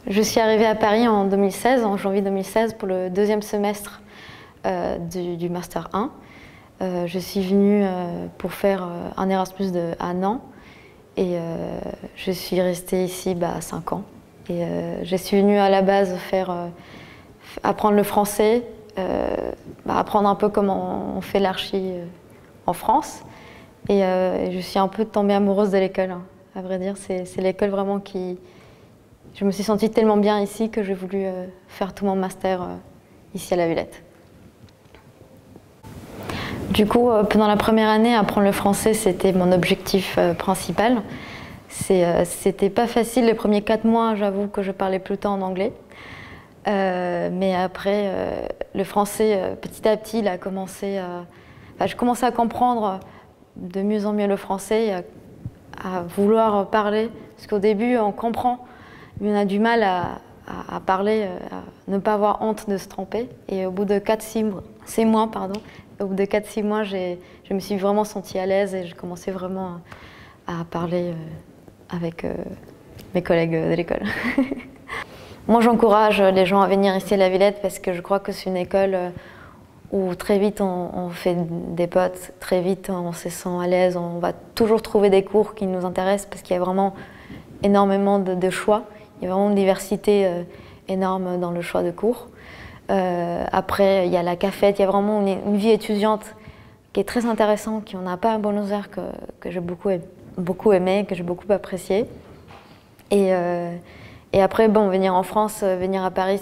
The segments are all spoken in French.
Je suis arrivée à Paris en 2016, en janvier 2016, pour le deuxième semestre du Master 1. Je suis venue pour faire un Erasmus de 1 an et je suis restée ici 5 ans. Et je suis venue à la base apprendre le français, apprendre un peu comment on fait l'archi en France. Et je suis un peu tombée amoureuse de l'école, hein, à vrai dire. C'est l'école vraiment qui... Je me suis sentie tellement bien ici que j'ai voulu faire tout mon master ici à La Villette. Du coup, pendant la première année, apprendre le français, c'était mon objectif principal. C'était pas facile les premiers 4 mois, j'avoue que je parlais plus le temps en anglais. Mais après, le français, petit à petit, il a commencé à... je commençais à comprendre de mieux en mieux le français, à vouloir parler. Parce qu'au début, on comprend, mais on a du mal à parler, à ne pas avoir honte de se tromper. Et au bout de 6 mois, au bout de 4-6 mois, je me suis vraiment sentie à l'aise et j'ai commencé vraiment à parler avec mes collègues de l'école. Moi, j'encourage les gens à venir ici à La Villette parce que je crois que c'est une école où très vite on fait des potes, très vite on se sent à l'aise, on va toujours trouver des cours qui nous intéressent parce qu'il y a vraiment énormément de choix. Il y a vraiment une diversité énorme dans le choix de cours. Après, il y a la cafette, il y a vraiment une vie étudiante qui est très intéressante, qu'on n'a pas à Buenos Aires, que j'ai beaucoup aimé, que j'ai beaucoup apprécié. Et après, venir en France, venir à Paris,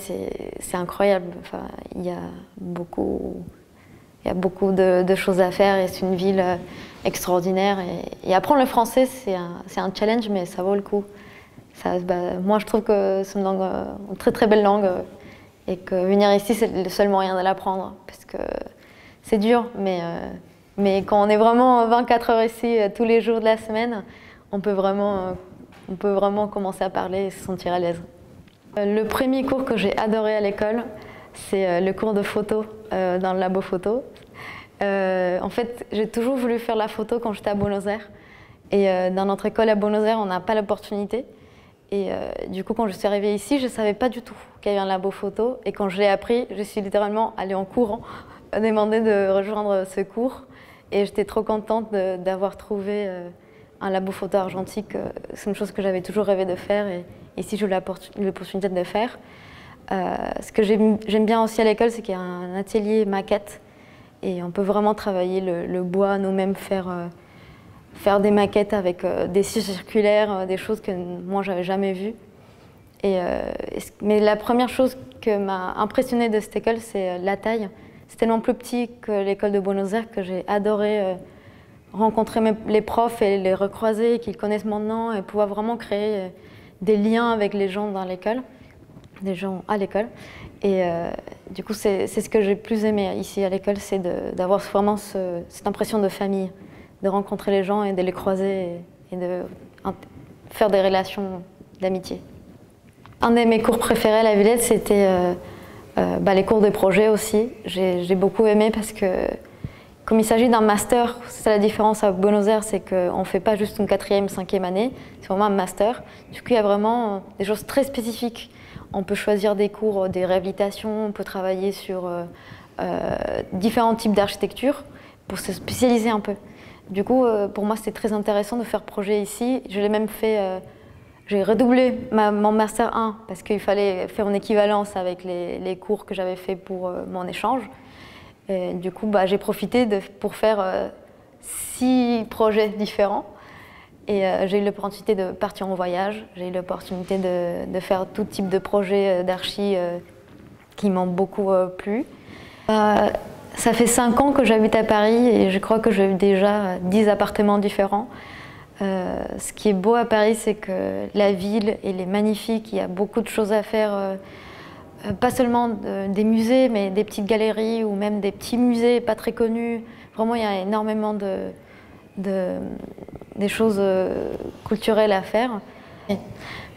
c'est incroyable. Enfin, il y a beaucoup de choses à faire et c'est une ville extraordinaire. Et apprendre le français, c'est un challenge, mais ça vaut le coup. Moi, je trouve que c'est une très très belle langue et que venir ici, c'est le seul moyen de l'apprendre parce que c'est dur, mais quand on est vraiment 24 heures ici tous les jours de la semaine, on peut vraiment commencer à parler et se sentir à l'aise. Le premier cours que j'ai adoré à l'école, c'est le cours de photo dans le labo photo. En fait, j'ai toujours voulu faire la photo quand j'étais à Buenos Aires. Et dans notre école à Buenos Aires, on n'a pas l'opportunité. Et du coup, quand je suis arrivée ici, je ne savais pas du tout qu'il y avait un labo photo. Et quand je l'ai appris, je suis littéralement allée en courant demander de rejoindre ce cours. Et j'étais trop contente d'avoir trouvé un labo photo argentique. C'est une chose que j'avais toujours rêvé de faire. Et ici, j'ai eu l'opportunité de le faire. Ce que j'aime bien aussi à l'école, c'est qu'il y a un atelier maquette. Et on peut vraiment travailler le bois, nous-mêmes faire des maquettes avec des scies circulaires, des choses que moi j'avais jamais vues. Mais la première chose qui m'a impressionnée de cette école, c'est la taille. C'est tellement plus petit que l'école de Buenos Aires que j'ai adoré rencontrer les profs et les recroiser, qu'ils connaissent maintenant et pouvoir vraiment créer des liens avec les gens dans l'école, des gens à l'école. Et du coup, c'est ce que j'ai plus aimé ici à l'école, c'est d'avoir vraiment cette impression de famille, de rencontrer les gens et de les croiser et de faire des relations d'amitié. Un de mes cours préférés à La Villette, c'était les cours de projet aussi. J'ai beaucoup aimé parce que comme il s'agit d'un master, c'est la différence avec Buenos Aires, c'est qu'on ne fait pas juste une 4e, 5e année, c'est vraiment un master. Du coup, il y a vraiment des choses très spécifiques. On peut choisir des cours, des réhabilitations, on peut travailler sur différents types d'architecture pour se spécialiser un peu. Du coup, pour moi, c'était très intéressant de faire projet ici. Je l'ai même fait, j'ai redoublé mon Master 1 parce qu'il fallait faire une équivalence avec les cours que j'avais fait pour mon échange. Et du coup, j'ai profité pour faire 6 projets différents. Et j'ai eu l'opportunité de partir en voyage, j'ai eu l'opportunité de faire tout type de projets d'archi qui m'ont beaucoup plu. Ça fait 5 ans que j'habite à Paris et je crois que j'ai eu déjà 10 appartements différents. Ce qui est beau à Paris, c'est que la ville, elle est magnifique, il y a beaucoup de choses à faire. Pas seulement des musées, mais des petites galeries ou même des petits musées pas très connus. Vraiment, il y a énormément des choses culturelles à faire.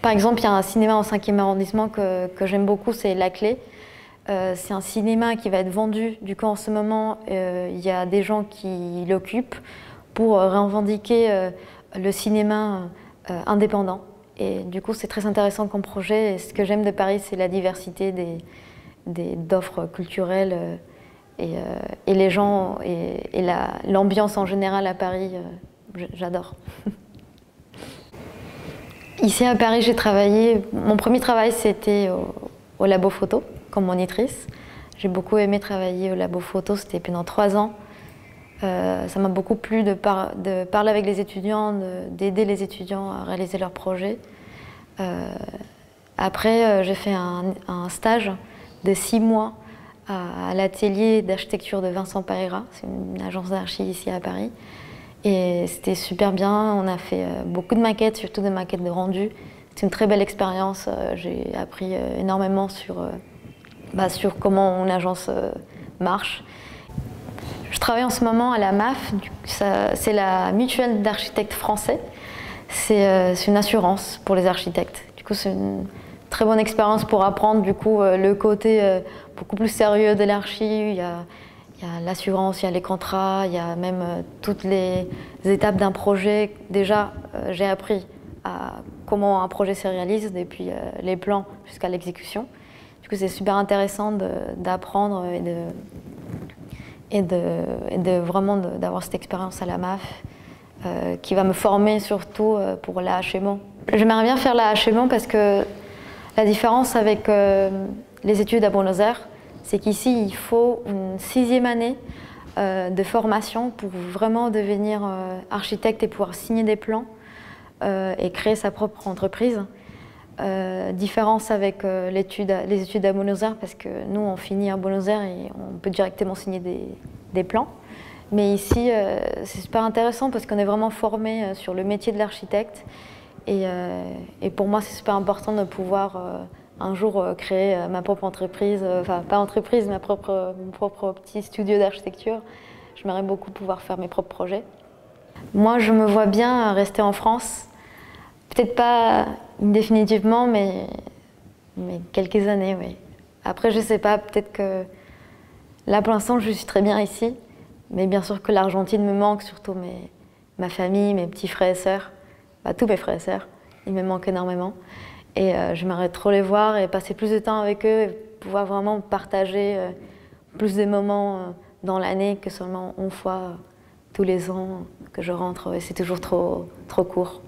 Par exemple, il y a un cinéma au 5e arrondissement que j'aime beaucoup, c'est La Clé. C'est un cinéma qui va être vendu. Du coup, en ce moment, il y a des gens qui l'occupent pour revendiquer le cinéma indépendant. Et du coup, c'est très intéressant comme projet. Et ce que j'aime de Paris, c'est la diversité d'offres culturelles et les gens et l'ambiance en général à Paris. J'adore. Ici à Paris, j'ai travaillé. Mon premier travail, c'était au labo photo, comme monitrice. J'ai beaucoup aimé travailler au labo photo, c'était pendant 3 ans. Ça m'a beaucoup plu de parler avec les étudiants, d'aider les étudiants à réaliser leurs projets. Après, j'ai fait un stage de 6 mois à l'atelier d'architecture de Vincent Pereira. C'est une agence d'archi ici à Paris. Et c'était super bien, on a fait beaucoup de maquettes, surtout des maquettes de rendu. C'était une très belle expérience, j'ai appris énormément sur comment une agence marche. Je travaille en ce moment à la MAF, c'est la mutuelle d'architectes français. C'est une assurance pour les architectes. Du coup, c'est une très bonne expérience pour apprendre le côté beaucoup plus sérieux de l'archi. Il y a l'assurance, il y a les contrats, il y a même toutes les étapes d'un projet. Déjà, j'ai appris comment un projet se réalise, depuis les plans jusqu'à l'exécution. Du coup, c'est super intéressant d'apprendre et vraiment d'avoir cette expérience à la MAF qui va me former surtout pour la HMO. J'aimerais bien faire la HMO parce que la différence avec les études à Buenos Aires, c'est qu'ici, il faut une 6e année de formation pour vraiment devenir architecte et pouvoir signer des plans et créer sa propre entreprise. Différence avec les études à Buenos Aires, parce que nous, on finit à Buenos Aires et on peut directement signer des plans. Mais ici, c'est super intéressant parce qu'on est vraiment formé sur le métier de l'architecte. Et pour moi, c'est super important de pouvoir un jour créer ma propre entreprise, enfin pas entreprise, mon propre petit studio d'architecture. J'aimerais beaucoup pouvoir faire mes propres projets. Moi, je me vois bien rester en France, peut-être pas définitivement, mais quelques années, oui. Après, je sais pas, peut-être que là, pour l'instant, je suis très bien ici, mais bien sûr que l'Argentine me manque, surtout ma famille, mes petits frères et sœurs, tous mes frères et sœurs, ils me manquent énormément. Et j'aimerais trop les voir et passer plus de temps avec eux et pouvoir vraiment partager plus de moments dans l'année que seulement une fois tous les ans que je rentre. Et c'est toujours trop court.